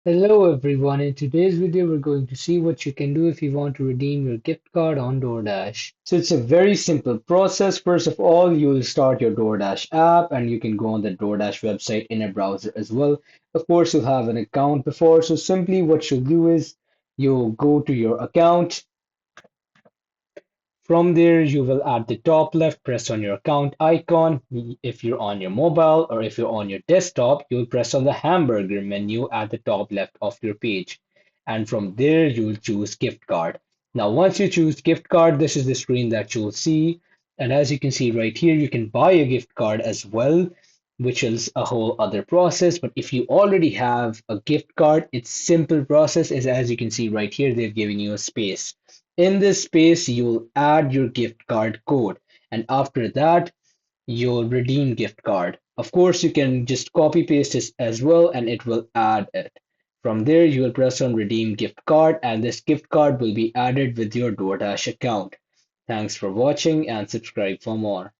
Hello everyone, in today's video we're going to see what you can do if you want to redeem your gift card on DoorDash. So it's a very simple process. First of all, you'll start your DoorDash app and you can go on the DoorDash website in a browser as well. Of course, you'll have an account before, so simply what you'll do is you'll go to your account. From there, you will at the top left press on your account icon. If you're on your mobile or if you're on your desktop, you'll press on the hamburger menu at the top left of your page. And from there, you'll choose gift card. Now, once you choose gift card, this is the screen that you'll see. And as you can see right here, you can buy a gift card as well, which is a whole other process. But if you already have a gift card, it's simple process is as you can see right here, they've given you a space. In this space, you'll add your gift card code, and after that, you'll redeem gift card. Of course, you can just copy paste this as well, and it will add it. From there, you will press on redeem gift card, and this gift card will be added with your DoorDash account. Thanks for watching and subscribe for more.